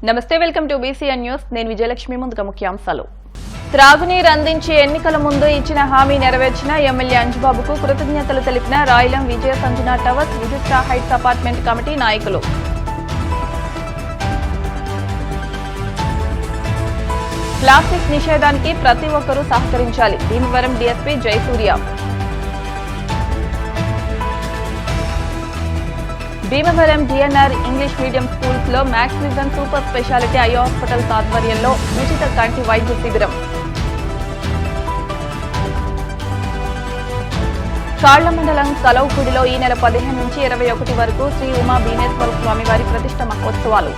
నమస్తే, welcome to BCN news. నేను విజయలక్ష్మి. ముందుగా ముఖ్యాంశాలు. త్రాగునీరు అందించి ఎన్నికల ముందు ఇచ్చిన హామీ నెరవేర్చిన ఎమ్మెల్యే అంజుబాబుకు కృతజ్ఞతలు తెలిపిన రాయలం విజయ సంజన టవర్స్ విజిస్ట హైట్స్ అపార్ట్మెంట్ కమిటీ నాయకులు. ప్లాస్టిక్ నిషేధానికి ప్రతి ఒక్కరూ సహకరించాలి. Bhimavaram DSP Jayasurya. Bhimavaram DNR English medium schools లో max vision super speciality eye hospitals ఆధ్వర్యంలో ఉచిత కంటి వైద్య శిబిరం. కాళ్ల మండలం కలవుపూడిలో ఈ నెల 15 నుంచి 21 వరకు శ్రీ ఉమా భీమేశ్వర స్వామివారి ప్రతిష్ఠ మహోత్సవాలు.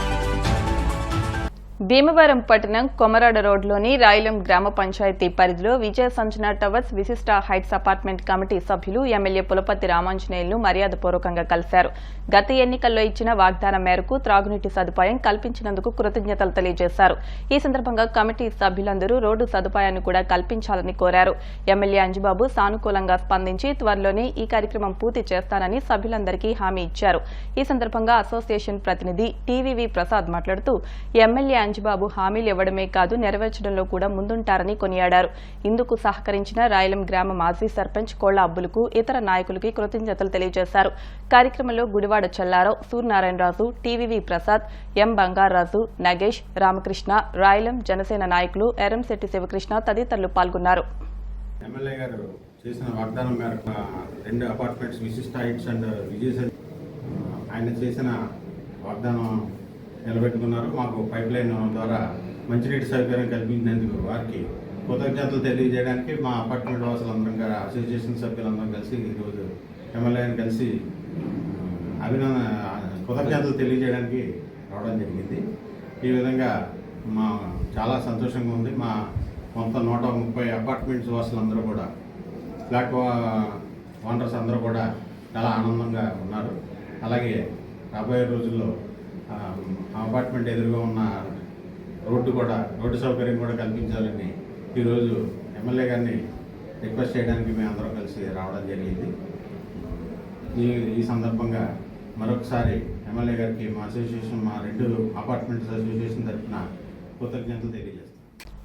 భీమవరం పట్టణం కొమరాడ రోడ్లోని రాయలం గ్రామ పంచాయతీ పరిధిలో విజయ సంజన టవర్స్ విశిష్ట హైట్స్ అపార్ట్మెంట్ కమిటీ సభ్యులు ఎమ్మెల్యే పులపర్తి రామాంజనేయులను మర్యాదపూర్వకంగా కలిశారు. గత ఎన్నికల్లో ఇచ్చిన వాగ్దానం మేరకు త్రాగునీటి సదుపాయం కల్పించినందుకు కృతజ్ఞతలు తెలియజేశారు. ఈ సందర్భంగా కమిటీ సభ్యులందరూ రోడ్డు సదుపాయాన్ని కూడా కల్పించాలని కోరారు. ఎమ్మెల్యే అంజుబాబు సానుకూలంగా స్పందించి త్వరలోనే ఈ కార్యక్రమం పూర్తి చేస్తానని సభ్యులందరికీ హామీ ఇచ్చారు. ఈ సందర్భంగా అసోసియేషన్ ప్రతినిధి టీవీవీ ప్రసాద్ మాట్లాడుతూ ఎమ్మెల్యే అంజుబాబు హామీలు ఇవ్వడమే కాదు నెరవేర్చడంలో కూడా ముందుంటారని కొనియాడారు. ఇందుకు సహకరించిన రాయలం గ్రామ మాజీ సర్పంచ్ కోళ్ల అబ్బులకు ఇతర నాయకులకి కృతజ్ఞతలు తెలియజేశారు. కార్యక్రమంలో గుడివాడ చల్లారావు, సూర్యనారాయణరాజు, టీవీవీ ప్రసాద్, ఎం బంగారాజు, నగేష్, రామకృష్ణ, రాయలం జనసేన నాయకులు ఎర్రంశెట్టి శివకృష్ణ తదితరులు పాల్గొన్నారు. ఎమ్మెల్యే గారు చేసిన వాగ్దానం మేరకు 2 అపార్ట్మెంట్స్ విశిష్ట హైట్స్ అండ్ విజయ్ ఆయన చేసిన వాగ్దానం నిలబెట్టుకున్నారు. మాకు పైప్ లైన్ ద్వారా మంచినీటి సౌకర్యం కల్పించినందుకు వారికి కృతజ్ఞతలు తెలియజేయడానికి మా అపార్ట్మెంట్ వాసులందరం అసోసియేషన్ సభ్యులందరం కలిసి ఈరోజు ఎమ్మెల్యేని కలిసి కృతజ్ఞతలు తెలియజేయడానికి రావడం జరిగింది. ఈ విధంగా చాలా సంతోషంగా ఉంది. మా మొత్తం 130 అపార్ట్మెంట్స్ వాసులందరూ కూడా ఫ్లాట్ ఓనర్స్ అందరూ కూడా చాలా ఆనందంగా ఉన్నారు. అలాగే రాబోయే రోజుల్లో అపార్ట్మెంట్ ఎదురుగా ఉన్న రోడ్డు సౌకర్యం కూడా కల్పించాలని ఈరోజు ఎమ్మెల్యే గారిని రిక్వెస్ట్ చేయడానికి మేము అందరం కలిసి రావడం జరిగింది. ఈ సందర్భంగా మరొకసారి ఎమ్మెల్యే గారికి మా 2 అపార్ట్మెంట్స్ అసోసియేషన్ తరఫున కృతజ్ఞతలు తెలియజేస్తాం.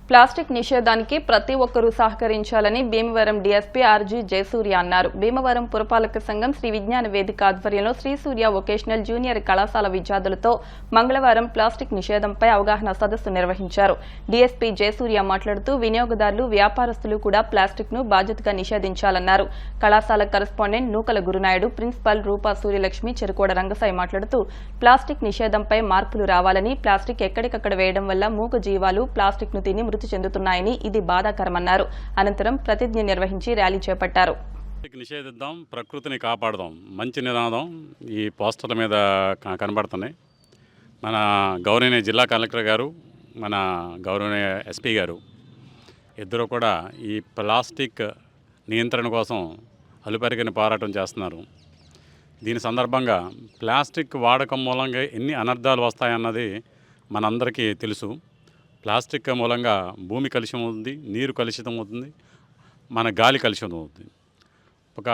ప్లాస్టిక్ నిషేధానికి ప్రతి ఒక్కరూ సహకరించాలని భీమవరం డీఎస్పీ ఆర్జీ జయసూర్య అన్నారు. భీమవరం పురపాలక సంఘం శ్రీ విజ్ఞాన వేదిక ఆధ్వర్యంలో శ్రీ సూర్య వొకేషనల్ జూనియర్ కళాశాల విద్యార్థులతో మంగళవారం ప్లాస్టిక్ నిషేధంపై అవగాహన సదస్సు నిర్వహించారు. డీఎస్పీ జయసూర్య మాట్లాడుతూ వినియోగదారులు, వ్యాపారస్తులు కూడా ప్లాస్టిక్ ను బాధ్యతగా నిషేధించాలన్నారు. కళాశాల కరెస్పాండెంట్ నూకల గురునాయుడు, ప్రిన్సిపల్ రూపా సూర్యలక్ష్మి, చెరుకోడ రంగసాయి మాట్లాడుతూ ప్లాస్టిక్ నిషేధంపై మార్పులు రావాలని, ప్లాస్టిక్ ఎక్కడికక్కడ వేయడం వల్ల మూగ జీవాలు ప్లాస్టిక్ ను తిని మృతి చెందుతున్నాయని, ఇది బాధాకరమన్నారు. అనంతరం ప్రతిజ్ఞ నిర్వహించి ర్యాలీ చేపట్టారు. నిషేధిద్దాం, ప్రకృతిని కాపాడదాం మంచి నినాదం ఈ పోస్టర్ల మీద కనబడుతున్నాయి. మన గౌరవనీయ జిల్లా కలెక్టర్ గారు, మన గౌరవనీయ ఎస్పీ గారు ఇద్దరు కూడా ఈ ప్లాస్టిక్ నియంత్రణ కోసం అలుపెరగని పోరాటం చేస్తున్నారు. దీని సందర్భంగా ప్లాస్టిక్ వాడకం మూలంగా ఎన్ని అనర్థాలు వస్తాయన్నది మనందరికీ తెలుసు. ప్లాస్టిక్ మూలంగా భూమి కలుషితం అవుతుంది, నీరు కలుషితం అవుతుంది, మన గాలి కలుషితం అవుతుంది. ఒక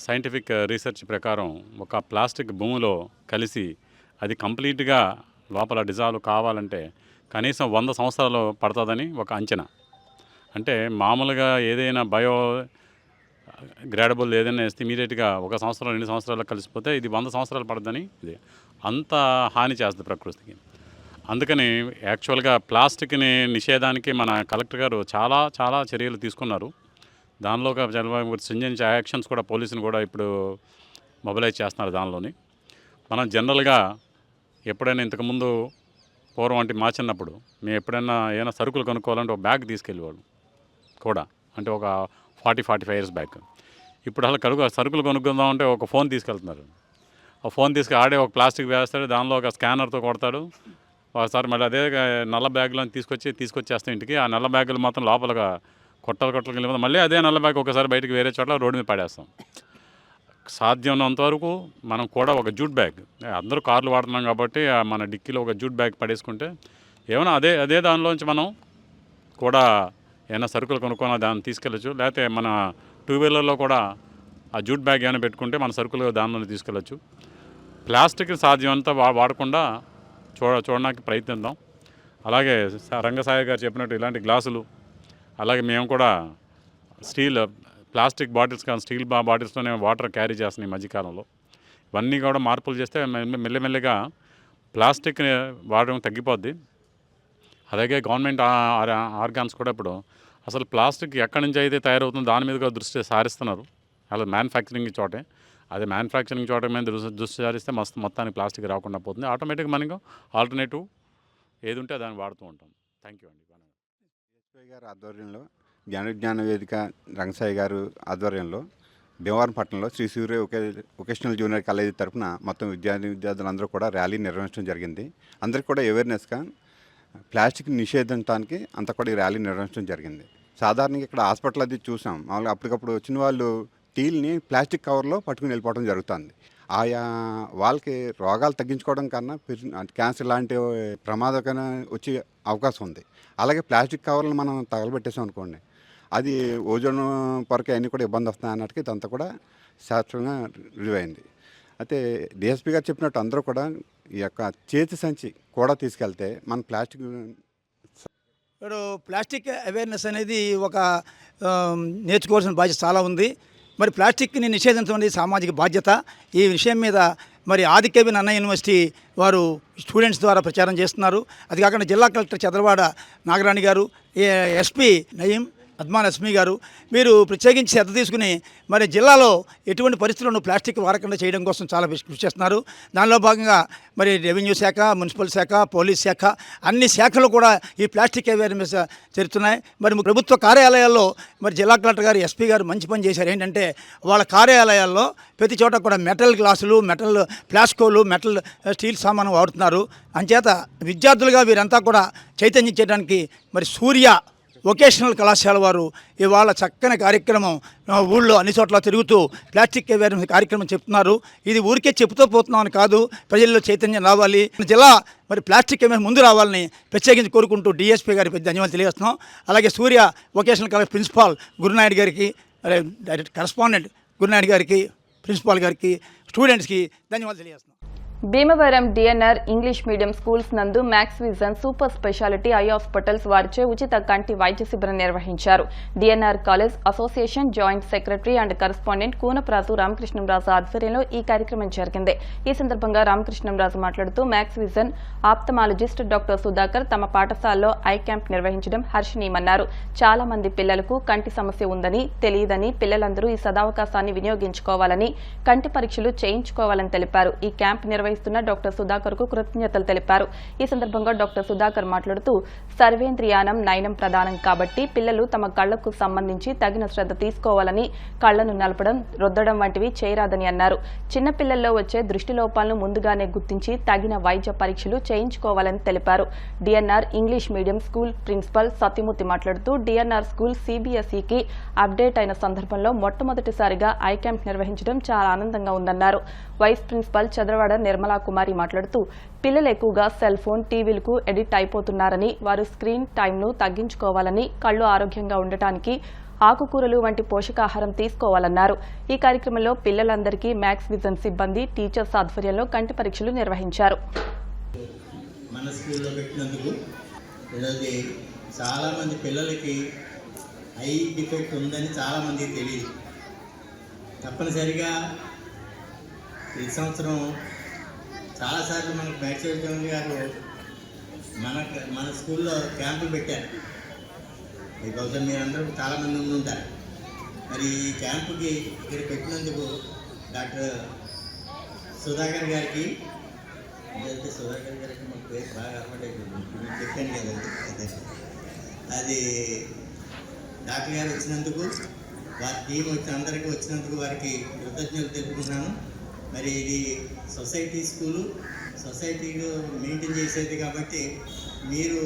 సైంటిఫిక్ రీసెర్చ్ ప్రకారం ఒక ప్లాస్టిక్ భూమిలో కలిసి అది కంప్లీట్గా లోపల డిజాల్వ్ కావాలంటే కనీసం 100 సంవత్సరాలు పడుతుందని ఒక అంచనా. అంటే మామూలుగా ఏదైనా గ్రేడబుల్ ఏదైనా వేస్తే ఇమీడియట్గా 1 సంవత్సరం 2 సంవత్సరాలు కలిసిపోతే ఇది 100 సంవత్సరాలు పడుతుందని ఇది అంత హాని చేస్తుంది ప్రకృతికి. అందుకని యాక్చువల్గా ప్లాస్టిక్ని నిషేధానికి మన కలెక్టర్ గారు చాలా చర్యలు తీసుకున్నారు. దానిలో సంబంధించిన యాక్షన్స్ కూడా పోలీసుని కూడా ఇప్పుడు మొబిలైజ్ చేస్తున్నారు. దానిలోని మనం జనరల్గా ఎప్పుడైనా ఇంతకుముందు పూర్వం అంటే మా చిన్నప్పుడు మేము ఎప్పుడైనా ఏమైనా సరుకులు కొనుక్కోవాలంటే ఒక బ్యాగ్ తీసుకెళ్ళేవాళ్ళు కూడా, అంటే ఒక 40-45 ఇయర్స్ బ్యాక్. ఇప్పుడు అసలు సరుకులు కొనుక్కుందామంటే ఒక ఫోన్ తీసుకెళ్తున్నారు. ఆ ఫోన్ తీసుకు ఒక ప్లాస్టిక్ వేస్తాడు, దానిలో ఒక స్కానర్తో కొడతాడు. ఒకసారి మళ్ళీ అదే నల్ల బ్యాగులో తీసుకొచ్చేస్తాం ఇంటికి. ఆ నల్ల బ్యాగులు మాత్రం లోపలగా కొట్టలు వెళ్ళిపోతాం. మళ్ళీ అదే నల్ల బ్యాగ్ ఒకసారి బయటకు వేరే చోట్ల రోడ్డు మీద పడేస్తాం. సాధ్యమైనంత వరకు మనం కూడా ఒక జూట్ బ్యాగ్, అందరూ కార్లు వాడుతున్నాం కాబట్టి మన డిక్కీలో ఒక జూట్ బ్యాగ్ పడేసుకుంటే ఏమైనా అదే దానిలోంచి మనం కూడా ఏమైనా సరుకులు కొనుక్కొని దాన్ని తీసుకెళ్ళచ్చు. లేకపోతే మన 2 వీలర్లో కూడా ఆ జూట్ బ్యాగ్ ఏమైనా పెట్టుకుంటే మన సరుకులు దానిలోనే తీసుకెళ్ళచ్చు. ప్లాస్టిక్ సాధ్యమంతా వాడకుండా చూడడానికి ప్రయత్నిద్దాం. అలాగే రంగసాయి గారు చెప్పినట్టు ఇలాంటి గ్లాసులు, అలాగే మేము కూడా ప్లాస్టిక్ బాటిల్స్ కానీ స్టీల్ బాటిల్స్లోనే వాటర్ క్యారీ చేస్తున్నాం ఈ మధ్యకాలంలో. ఇవన్నీ కూడా మార్పులు చేస్తే మెల్లమెల్లగా ప్లాస్టిక్ వాడడం తగ్గిపోద్ది. అలాగే గవర్నమెంట్ ఆర్గాన్స్ కూడా ఇప్పుడు అసలు ప్లాస్టిక్ ఎక్కడి నుంచి అయితే తయారవుతుందో దాని మీద కూడా దృష్టి సారిస్తున్నారు. అలా మ్యానుఫ్యాక్చరింగ్ చోటే, అదే మ్యానుఫ్యాక్చరింగ్ చోట మీద దృష్టి సారిస్తే మొత్తానికి ప్లాస్టిక్ రాకుండా పోతుంది. ఆటోమేటిక్గా మనకు ఆల్టర్నేటివ్ ఏది ఉంటే దాన్ని వాడుతూ ఉంటాం. థ్యాంక్ యూ అండి. ఎస్పీ గారి ఆధ్వర్యంలో జ్ఞాన వేదిక రంగసాయి గారు ఆధ్వర్యంలో భీమవరంపట్నంలో శ్రీ సూర్య వొకేషనల్ జూనియర్ కాలేజీ తరఫున మొత్తం విద్యార్థులందరూ కూడా ర్యాలీ నిర్వహించడం జరిగింది. అందరికీ కూడా అవేర్నెస్గా ప్లాస్టిక్ నిషేధించడానికి అంతా కూడా ఈ ర్యాలీ నిర్వహించడం జరిగింది. సాధారణంగా ఇక్కడ హాస్పిటల్ అది చూసాం, మామూలుగా అప్పటికప్పుడు వచ్చిన వాళ్ళు టీల్ని ప్లాస్టిక్ కవర్లో పట్టుకుని వెళ్ళిపోవడం జరుగుతుంది. ఆయా వాళ్ళకి రోగాలు తగ్గించుకోవడం కన్నా క్యాన్సర్ లాంటి ప్రమాదకరమైన వచ్చే అవకాశం ఉంది. అలాగే ప్లాస్టిక్ కవర్లు మనం తగలబెట్టేసాం అనుకోండి, అది ఓజోన్ పొరకి అన్నీ కూడా ఇబ్బంది వస్తాయి అన్నట్టుగా ఇదంతా కూడా శాస్త్రంగా రుజువు అయింది. అయితే డిఎస్పీ గారు చెప్పినట్టు అందరూ కూడా ఈ యొక్క చేతి సంచి కూడా తీసుకెళ్తే మన ఇప్పుడు ప్లాస్టిక్ అవేర్నెస్ అనేది ఒక నేర్చుకోవాల్సిన బాధ్యత చాలా ఉంది. మరి ప్లాస్టిక్ని నిషేధించడం అనేది సామాజిక బాధ్యత. ఈ విషయం మీద మరి ఆదికవి అన్నా యూనివర్సిటీ వారు స్టూడెంట్స్ ద్వారా ప్రచారం చేస్తున్నారు. అది కాకుండా జిల్లా కలెక్టర్ చంద్రవాడ నాగరాణి గారు, ఎస్పీ నయీం అద్మాన్ అస్మీ గారు మీరు ప్రత్యేకించి శ్రద్ధ తీసుకుని మరి జిల్లాలో ఎటువంటి పరిస్థితులను ప్లాస్టిక్ వాడకుండా చేయడం కోసం చాలా కృషి చేస్తున్నారు. దానిలో భాగంగా మరి రెవెన్యూ శాఖ, మున్సిపల్ శాఖ, పోలీస్ శాఖ అన్ని శాఖలు కూడా ఈ ప్లాస్టిక్ అవేర్నెస్ జరుగుతున్నాయి. మరి ప్రభుత్వ కార్యాలయాల్లో మరి జిల్లా కలెక్టర్ గారు, ఎస్పీ గారు మంచి పని చేశారు. ఏంటంటే వాళ్ళ కార్యాలయాల్లో ప్రతి చోట కూడా మెటల్ గ్లాసులు, మెటల్ ప్లాస్కోలు, మెటల్ స్టీల్ సామాను వాడుతున్నారు. అంచేత విద్యార్థులుగా వీరంతా కూడా చైతన్యం చేయడానికి మరి సూర్య వొకేషనల్ కళాశాల వారు ఇవాళ చక్కని కార్యక్రమం ఊళ్ళో అన్ని చోట్ల తిరుగుతూ ప్లాస్టిక్ అవేర్నెస్ కార్యక్రమం చెప్తున్నారు. ఇది ఊరికే చెబుతూ పోతున్నామని కాదు, ప్రజల్లో చైతన్యం రావాలి, జిల్లా మరి ప్లాస్టిక్ అవేర్నెస్ ముందు రావాలని ప్రత్యేకించి కోరుకుంటూ డిఎస్పీ గారికి ధన్యవాదాలు తెలియజేస్తున్నాం. అలాగే సూర్య వొకేషనల్ కాలేజ్ ప్రిన్సిపాల్ గురునాయుడు గారికి, డైరెక్ట్ కరస్పాండెంట్ గురునాయుడు గారికి, ప్రిన్సిపాల్ గారికి, స్టూడెంట్స్కి ధన్యవాదాలు తెలియజేస్తున్నాం. Bhimavaram DNR English medium schools నందు max vision super speciality eye hospitals వారిచే ఉచిత కంటి వైద్య శిబిరం నిర్వహించారు. DNR college association joint secretary and correspondent Kunaprasu Ramakrishnamraju ఆధ్వర్యంలో ఈ కార్యక్రమం జరిగింది. ఈ సందర్భంగా రామకృష్ణంరాజు మాట్లాడుతూ max vision ophthalmologist doctor Sudhakar తమ పాఠశాలలో ఐ క్యాంప్ నిర్వహించడం హర్షణీయమన్నారు. చాలా మంది పిల్లలకు కంటి సమస్య ఉందని తెలియదని పిల్లలందరూ ఈ సదావకాశాన్ని వినియోగించుకోవాలని, కంటి పరీక్షలు చేయించుకోవాలని తెలిపారు. ఈ క్యాంప్ నిర్వహిస్తున్న డాక్టర్ సుధాకర్ కు కృతజ్ఞతలు తెలిపారు. ఈ సందర్భంగా డాక్టర్ సుధాకర్ మాట్లాడుతూ సర్వేంద్రియానం నయనం ప్రధానం కాబట్టి పిల్లలు తమ కళ్లకు సంబంధించి తగిన శ్రద్ధ తీసుకోవాలని, కళ్లను నలపడం, రుద్దడం వంటివి చేయరాదని అన్నారు. చిన్న పిల్లల్లో వచ్చే దృష్టి లోపాలను ముందుగానే గుర్తించి తగిన వైద్య పరీక్షలు చేయించుకోవాలని తెలిపారు. DNR English medium school principal Satyamurthy మాట్లాడుతూ డిఎన్ఆర్ స్కూల్ సిబిఎస్ఈకి అప్డేట్ అయిన సందర్భంలో మొట్టమొదటిసారిగా ఐ క్యాంప్ నిర్వహించడం చాలా ఆనందంగా ఉందన్నారు. వైస్ ప్రిన్సిపల్ చంద్రవాడ నిర్మలా కుమారి మాట్లాడుతూ పిల్లలు ఎక్కువగా సెల్ ఫోన్, టీవీలకు ఎడిక్ట్ అయిపోతున్నారని, వారు స్క్రీన్ టైంను తగ్గించుకోవాలని, కళ్ళు ఆరోగ్యంగా ఉండటానికి ఆకుకూరలు వంటి పోషకాహారం తీసుకోవాలన్నారు. ఈ కార్యక్రమంలో పిల్లలందరికీ మ్యాక్స్ విజన్ సిబ్బంది, టీచర్స్ ఆధ్వర్యంలో కంటి పరీక్షలు నిర్వహించారు. మన స్కూల్లో పెట్టినందుకు చాలామంది పిల్లలకి ఐ డిఫెక్ట్ ఉందని చాలామందికి తెలియదు. తప్పనిసరిగా ఈ సంవత్సరం చాలాసార్లు మనకు మ్యాక్సిమం గారు మన స్కూల్లో క్యాంపులు పెట్టారు. ఈ బహుశా మీరందరూ చాలామంది ఉండి ఉంటారు. మరి ఈ క్యాంపుకి ఇక్కడ పెట్టినందుకు డాక్టర్ సుధాకర్ గారికి, సుధాకర్ గారికి మాకు పేరు బాగా అలవాటైపోయింది, చెప్పాను కదా, అది డాక్టర్ గారు వచ్చినందుకు, వారి టీం అందరికీ వచ్చినందుకు వారికి కృతజ్ఞతలు తెలుపుకున్నాను. మరి ఇది సొసైటీ స్కూలు, సొసైటీలో మెయింటైన్ చేసేది కాబట్టి మీరు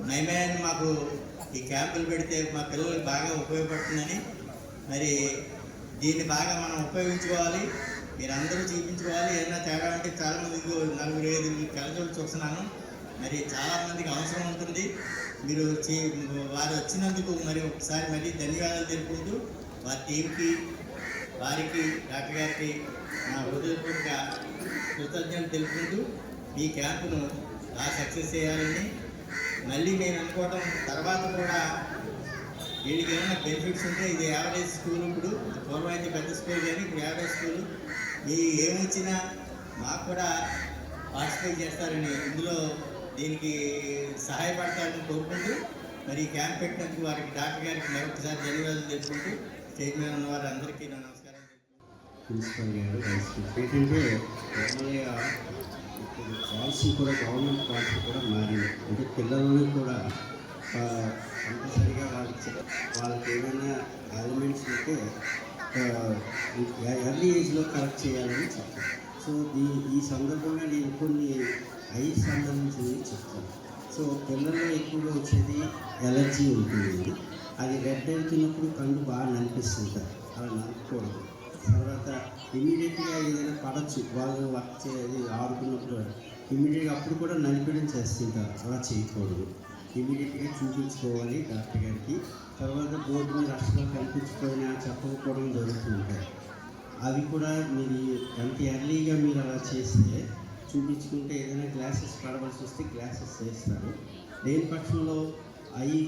నయమయాన్ని మాకు ఈ క్యాంపులు పెడితే మా పిల్లలకు బాగా ఉపయోగపడుతుందని, మరి దీన్ని బాగా మనం ఉపయోగించుకోవాలి, మీరందరూ చూపించుకోవాలి. ఏదైనా తేడా అంటే చాలామందికి 4-5 కళ్ళజోళ్ళు చూస్తున్నాను, మరి చాలామందికి అవసరం ఉంటుంది. మీరు వారు వచ్చినందుకు మరి ఒకసారి మళ్ళీ ధన్యవాదాలు తెలుపుకుంటూ వారి టీంకి, వారికి, డాక్టర్ గారికి నా హృదయపూర్వక కృతజ్ఞతలు తెలుపుకుంటూ ఈ క్యాంపును బాగా సక్సెస్ చేయాలని మళ్ళీ నేను అనుకోవడం తర్వాత కూడా వీళ్ళకి ఏమైనా బెనిఫిట్స్ ఉంటే ఇది యావరేజ్ స్కూల్, ఇప్పుడు పూర్వం అయితే పెద్ద స్కూల్ కానీ ఇప్పుడు యావరేజ్ స్కూల్, మీ ఏమొచ్చినా మాకు కూడా పార్టిసిపేట్ చేస్తారని ఇందులో దీనికి సహాయపడతారని కోరుకుంటూ మరి ఈ క్యాంప్ పెట్టినందుకు వారికి డాక్టర్ గారికి మరొకసారి ధన్యవాదాలు తెలుపుకుంటూ స్టేజ్ మీద ఉన్న వారు అందరికీ నా నమస్కారం. ప్రిన్సిపల్ గారు ఏంటంటే మామూలుగా ఇప్పుడు పాలసీ కూడా గవర్నమెంట్ పాలసీ కూడా మారింది. అంటే పిల్లలను కూడా కంపల్సరీగా వాళ్ళకి ఏమైనా ఎలిమెంట్స్ ఉంటే ఎర్లీ ఏజ్లో కరెక్ట్ చేయాలని చెప్తాను. సో ఈ సందర్భంగా నేను కొన్ని ఐస్ సంబంధించినవి చెప్తాను. సో పిల్లల్లో ఎక్కువగా వచ్చేది ఎలర్జీ ఉంటుంది. అది రెడ్ అవుతున్నప్పుడు కళ్ళు బాగా నలిపిస్తుంటారు, అలా నలుపుకోవడం. తర్వాత ఇమీడియట్గా ఏదైనా పడచ్చు, వాళ్ళు వర్క్ చేయాలి ఆడుకున్నప్పుడు ఇమీడియట్గా అప్పుడు కూడా నలిపడం చేస్తుంటారు, అలా చేయకూడదు. ఇమీడియట్గా చూపించుకోవాలి డాక్టర్ గారికి. తర్వాత బోర్డు మీద అక్షరాలు కనిపించుకోవాలని చెప్పకపోవడం జరుగుతుంటాయి. అవి కూడా మీరు ఎంత ఎర్లీగా మీరు అలా చేస్తే చూపించుకుంటే ఏదైనా గ్లాసెస్ పడవలసి వస్తే గ్లాసెస్ చేస్తారు. లేని పక్షంలో అవి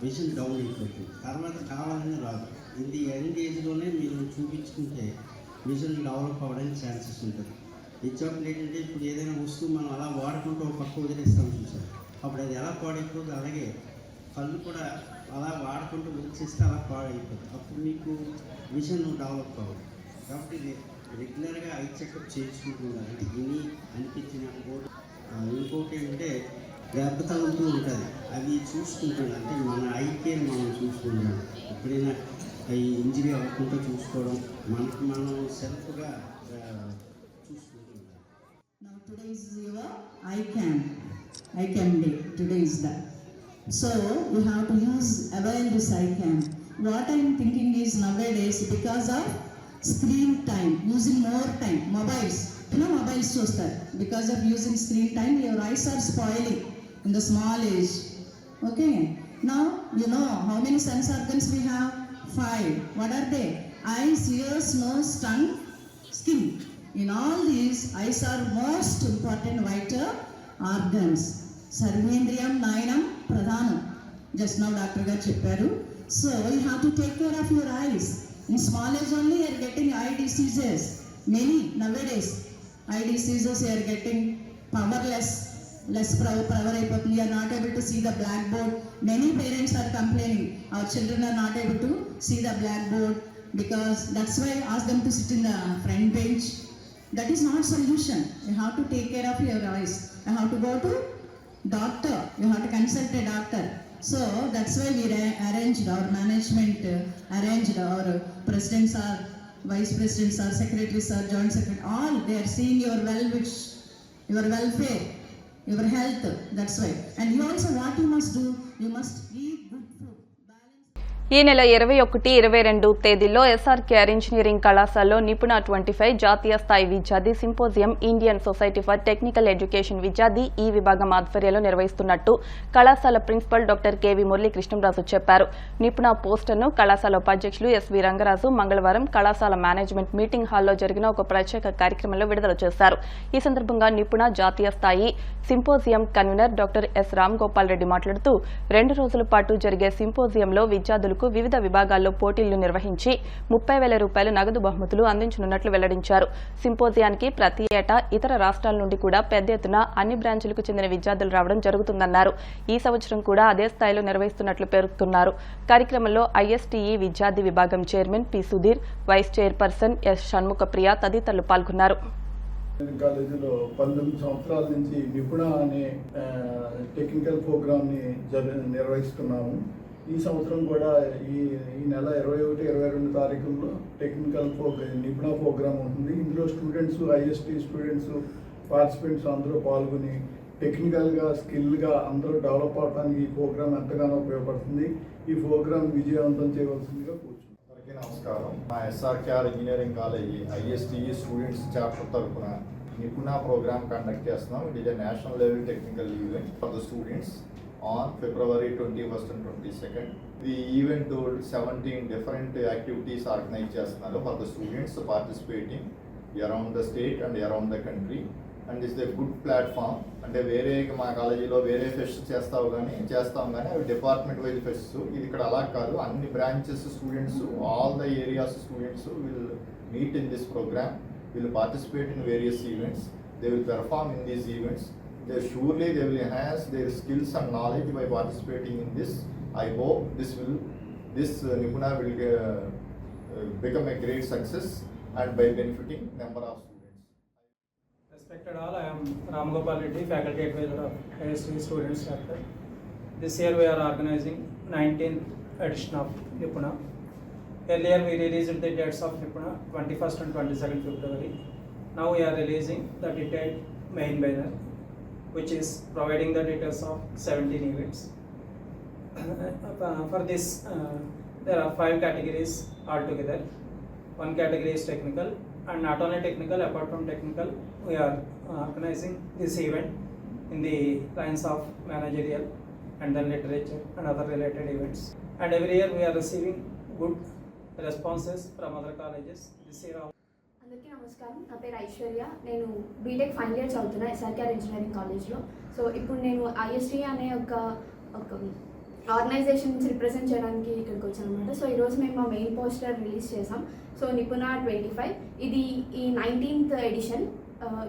విజన్ డౌన్ అయిపోతుంది, తర్వాత కావాలని రాదు. ఇది యంగ్ ఏజ్లోనే మీరు చూపించుకుంటే విజన్ డెవలప్ అవ్వడానికి ఛాన్సెస్ ఉంటుంది. ఎగ్జాంపుల్ ఏంటంటే ఇప్పుడు ఏదైనా వస్తువు మనం అలా వాడుకుంటూ ఒక పక్క వదిలేస్తాం చూసాం, అప్పుడు అది ఎలా పాడైపోతుంది, అలాగే కళ్ళు కూడా అలా వాడుకుంటూ వదిలేస్తే అలా పాడైపోతుంది. అప్పుడు మీకు విజన్ డెవలప్ అవ్వదు. కాబట్టి రెగ్యులర్గా ఐ చెకప్ చేయించుకుంటున్నారు. అంటే ఇని అనిపించిన ఇంకోటి ఏంటంటే దెబ్బ తగులుతూ ఉంటుంది, అవి చూసుకుంటున్నాం. అంటే మన ఐ కేర్ మనం చూసుకుంటున్నాం. ఎప్పుడైనా ఈ ఇంజరీ అవ్వకుండా చూసుకోవడం, మనకు మనం సెల్ఫ్గా చూసుకుంటున్నాం. Now today is your iCam day. Today is that. So you have to avail this iCam. What I am thinking is nowadays because of screen time, using more time, mobiles చూస్తారు. Because of using screen time, your eyes are spoiling in the small age. Okay. Now you know how many sense organs we have? 5. What are they? Eyes, ears, nose, tongue, skin. In all these, eyes are most important vital organs. Sarvendriyam nayanam pradhanam. Just now Dr. garu chepparu. So you have to take care of your eyes. In small age only you are getting eye diseases. Many nowadays eye diseases you are getting powerless. Less power అయిపోతుంది. You are not able to see the blackboard. Many parents are complaining our children are not able to see the blackboard because that's why I ask them to sit in the front bench. That is not solution. You have to take care of your eyes. You have to go to doctor. You have to consult a doctor. So that's why we arranged our management, arranged our presidents or vice presidents or secretaries or joint secretary. All they are seeing your well-wish, your welfare, your health. That's why. And you also what you must do, you must eat good food. ఈ నెల 21-22 తేదీల్లో SRKR engineering కళాశాలలో నిపుణ 25 జాతీయ స్థాయి విద్యార్థి symposium Indian society for technical education విద్యార్థి ఈ విభాగం ఆధ్వర్యంలో నిర్వహిస్తున్నట్టు కళాశాల ప్రిన్సిపల్ డాక్టర్ కెవి మురళీకృష్ణరాజు చెప్పారు. నిపుణ పోస్టర్ను కళాశాల ఉపాధ్యక్షులు ఎస్వి రంగరాజు మంగళవారం కళాశాల మేనేజ్మెంట్ మీటింగ్ హాల్లో జరిగిన ఒక ప్రత్యేక కార్యక్రమంలో విడుదల చేశారు. ఈ సందర్భంగా నిపుణ జాతీయ స్థాయి symposium convener doctor yes Ram Gopal Reddy మాట్లాడుతూ 2 రోజుల పాటు జరిగే సింపోజియంలో విద్యార్థులకు వివిధ విభాగాల్లో పోటీలు నిర్వహించి 30,000 రూపాయల నగదు బహుమతులు అందించనున్నట్లు వెల్లడించారు. సింపోజియానికి ప్రతి ఏటా ఇతర రాష్ట్రాల నుండి కూడా పెద్ద ఎత్తున అన్ని బ్రాంచులకు చెందిన విద్యార్థులు రావడం జరుగుతుందన్నారు. ఈ సంవత్సరం కూడా అదే స్థాయిలో నిర్వహిస్తున్నట్లు పేర్కొన్నారు. కార్యక్రమంలో ఐఎస్టీఈ విద్యార్థి విభాగం chairman P Sudhir, vice chairperson S Shanmukhapriya తదితరులు పాల్గొన్నారు. కాలేజీలో 19 సంవత్సరాల నుంచి నిపుణ అనే టెక్నికల్ ప్రోగ్రామ్ని నిర్వహిస్తున్నాము. ఈ సంవత్సరం కూడా ఈ నెల 21-22 తారీఖుల్లో టెక్నికల్ నిపుణ ప్రోగ్రామ్ ఉంటుంది. ఇందులో స్టూడెంట్స్, ఐఎస్టీ స్టూడెంట్స్, పార్టిసిపెంట్స్ అందరూ పాల్గొని టెక్నికల్గా, స్కిల్గా అందరూ డెవలప్ అవడానికి ఈ ప్రోగ్రామ్ ఎంతగానో ఉపయోగపడుతుంది. ఈ ప్రోగ్రామ్ విజయవంతం చేయవలసిందిగా కూర్చున్నాం. అందరికీ నమస్కారం. మా SRKR engineering college ఐఎస్టీఈ students chapter తరఫున నిపుణ ప్రోగ్రామ్ కండక్ట్ చేస్తున్నాం. It is a national level technical event for the students on February 21st and 22nd. The event 17 different activities organized చేస్తున్నారు for the students participating around the state and around the country. And this the good platform. అంటే వేరే మా కాలేజీలో వేరే pest చేస్తాం కానీ అవి department wise fests. ఇది ఇక్కడ అలా కాదు, అన్ని branches students, all the areas students will meet in this program, will participate in various events, they will perform in these events. Surely they will enhance their skills and knowledge by participating in this. I hope this Nipuna will become a great success and by benefiting number of students. Respected all, I am Ram Gopal Reddy, faculty advisor of IST Students Chapter. This year we are organizing 19th edition of Nipuna. Earlier we released the dates of Nipuna 21st and 22nd February. Now we are releasing the detailed main banner, which is providing the details of 17 events. For this, there are 5 categories altogether. One category is technical, and not only technical, apart from technical, we are organizing this event in the lines of managerial and then literature and other related events. And every year we are receiving good responses from other colleges. This year అందరికీ నమస్కారం. నా పేరు ఐశ్వర్య. నేను BTech final year చదువుతున్నా SRKR engineering కాలేజ్లో. So ఇప్పుడు నేను IST అనే ఒక ఆర్గనైజేషన్ నుంచి రిప్రజెంట్ చేయడానికి ఇక్కడికి వచ్చాను అనమాట. సో ఈరోజు మేము మా మెయిన్ పోస్టర్ రిలీజ్ చేసాం. సో నిపుణ 25 ఇది ఈ 19th ఎడిషన్.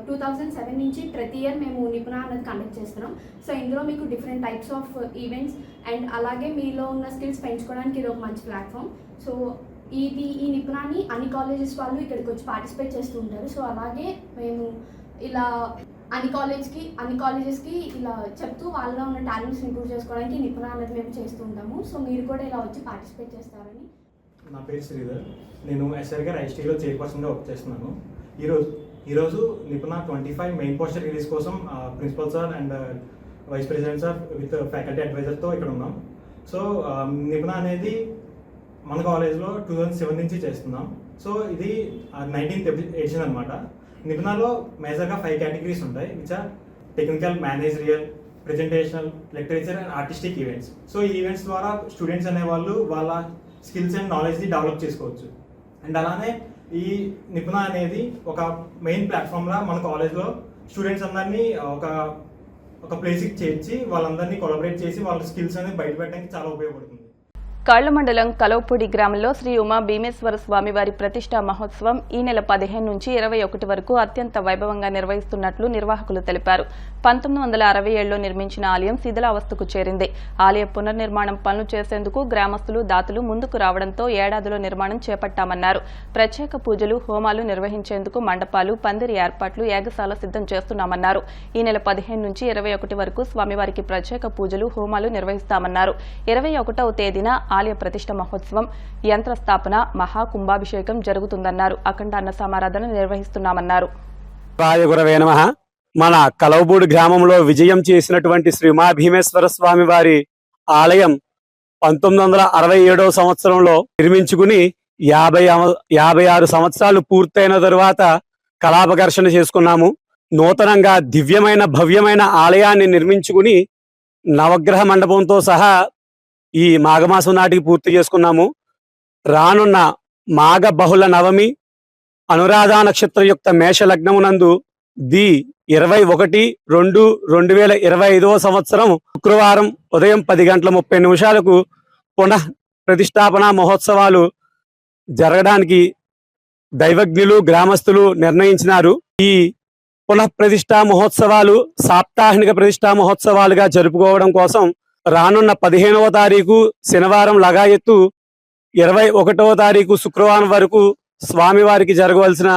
2007 నుంచి ప్రతి ఇయర్ మేము నిపుణ అనేది కండక్ట్ చేస్తున్నాం. సో ఇందులో మీకు different types of events and అలాగే మీలో ఉన్న స్కిల్స్ పెంచుకోవడానికి ఇది ఒక మంచి ప్లాట్ఫామ్. సో ఈ నిపుణాన్ని అన్ని కాలేజెస్ వాళ్ళు ఇక్కడికి వచ్చి పార్టిసిపేట్ చేస్తూ ఉంటారు. సో అలాగే మేము ఇలా అన్ని కాలేజెస్కి ఇలా చెప్తూ వాళ్ళలో ఉన్న టాలెంట్స్ ఇంప్రూవ్ చేసుకోవడానికి నిపుణ అనేది మేము చేస్తూ ఉంటాము. సో మీరు కూడా ఇలా వచ్చి పార్టిసిపేట్ చేస్తారని. నా పేరు శ్రీధర్. నేను ఎస్ఆర్కేఆర్ ఐఎస్టీలో చైర్పర్సన్గా వర్క్ చేస్తున్నాను. ఈరోజు నిపుణ 25 మెయిన్ పోస్టర్ రిలీజ్ కోసం principal sir and vice president sir with faculty అడ్వైజర్తో ఇక్కడ ఉన్నాం. సో నిపుణ అనేది మన కాలేజ్లో 2007 నుంచి చేస్తున్నాం. సో ఇది 19th ఎడిషన్ అనమాట. నిపుణలో మేజర్గా 5 కేటగిరీస్ ఉంటాయి, which are technical, managerial, presentational, literature and artistic events. So ఈ ఈవెంట్స్ ద్వారా స్టూడెంట్స్ అనేవాళ్ళు వాళ్ళ స్కిల్స్ అండ్ నాలెడ్జ్ని డెవలప్ చేసుకోవచ్చు. అండ్ అలానే ఈ నిపుణ అనేది ఒక మెయిన్ ప్లాట్ఫామ్లా మన కాలేజ్లో స్టూడెంట్స్ అందరినీ ఒక ప్లేస్కి చేర్చి వాళ్ళందరినీ కొలాబరేట్ చేసి వాళ్ళ స్కిల్స్ అనేది బయటపెట్టడానికి చాలా ఉపయోగపడుతుంది. కళ్ల మండలం కలవపూడి గ్రామంలో శ్రీ ఉమా భీమేశ్వర స్వామివారి ప్రతిష్టా మహోత్సవం ఈ నెల 15 నుంచి 21 వరకు అత్యంత వైభవంగా నిర్వహిస్తున్నట్లు నిర్వాహకులు తెలిపారు. 1967లో నిర్మించిన ఆలయం శిథిలావస్థకు చేరింది. ఆలయ పునర్నిర్మాణం పనులు చేసేందుకు గ్రామస్తులు, దాతలు ముందుకు రావడంతో ఏడాదిలో నిర్మాణం చేపట్టామన్నారు. ప్రత్యేక పూజలు, హోమాలు నిర్వహించేందుకు మండపాలు, పందిరి ఏర్పాట్లు, యాగశాల సిద్ధం చేస్తున్నామన్నారు. ఈ నెల 15 నుంచి 21 వరకు స్వామివారికి ప్రత్యేక పూజలు, హోమాలు నిర్వహిస్తామన్నారు. 21వ తేదీన ఆలయ ప్రతిష్ఠ మహోత్సవం, యంత్రస్థాపన, మహాకుంభాభిషేకం జరుగుతుందన్నారు. అఖండ అన్న సమారాధన నిర్వహిస్తున్నామన్నారు. రాయగురవే నమః. మన కలవబూడి గ్రామంలో విజయం చేసినటువంటి శ్రీ ఉమా భీమేశ్వర స్వామి వారి ఆలయం 1967వ సంవత్సరంలో నిర్మించుకుని 56 సంవత్సరాలు పూర్తయిన తరువాత కళాపకర్షణ చేసుకున్నాము. నూతనంగా దివ్యమైన భవ్యమైన ఆలయాన్ని నిర్మించుకుని నవగ్రహ మండపంతో సహా ఈ మాఘమాసం నాటికి పూర్తి చేసుకున్నాము. రానున్న మాఘ బహుళ నవమి అనురాధ నక్షత్రయుక్త మేష లగ్నమునందు 21/2/2025 సంవత్సరం శుక్రవారం ఉదయం 10:30 పునః ప్రతిష్టాపన మహోత్సవాలు జరగడానికి దైవజ్ఞులు, గ్రామస్తులు నిర్ణయించినారు. ఈ పునః ప్రతిష్టా మహోత్సవాలు సాప్తాహిక ప్రతిష్టా మహోత్సవాలుగా జరుపుకోవడం కోసం రానున్న 15వ తారీఖు శనివారం లగాయత్తు 21వ తారీఖు శుక్రవారం వరకు స్వామివారికి జరగవలసిన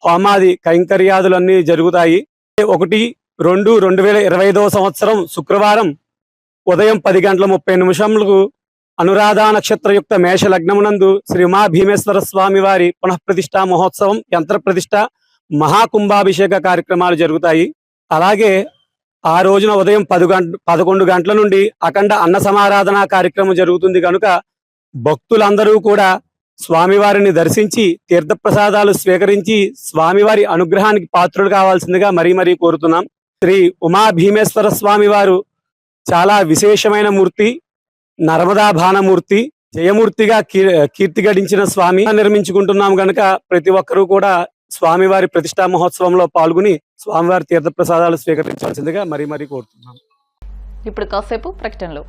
హోమాది కైంకర్యాదులన్నీ జరుగుతాయి. 1/2/2025 సంవత్సరం శుక్రవారం ఉదయం 10:30 అనురాధ నక్షత్రయుక్త మేష లగ్నమునందు శ్రీ ఉమా భీమేశ్వర స్వామి వారి పునఃప్రతిష్ఠా మహోత్సవం, యంత్ర ప్రతిష్ఠ, మహాకుంభాభిషేక కార్యక్రమాలు జరుగుతాయి. అలాగే ఆ రోజున ఉదయం 11 గంటల నుండి అఖండ అన్న సమారాధన కార్యక్రమం జరుగుతుంది కనుక భక్తులందరూ కూడా స్వామివారిని దర్శించి తీర్థప్రసాదాలు స్వీకరించి స్వామివారి అనుగ్రహానికి పాత్రులు కావాల్సిందిగా మరీ కోరుతున్నాం. శ్రీ ఉమా భీమేశ్వర స్వామి వారు చాలా విశేషమైన మూర్తి, నర్మదా భానమూర్తి, జయమూర్తిగా కీర్తి గడించిన స్వామి నిర్మించుకుంటున్నాం కనుక ప్రతి ఒక్కరూ కూడా స్వామివారి ప్రతిష్టా మహోత్సవంలో పాల్గొని స్వామివారి తీర్థప్రసాదాలు స్వీకరించాల్సిందిగా మరీ మరీ కోరుతున్నాం. ఇప్పుడు కాసేపు ప్రకటనలు.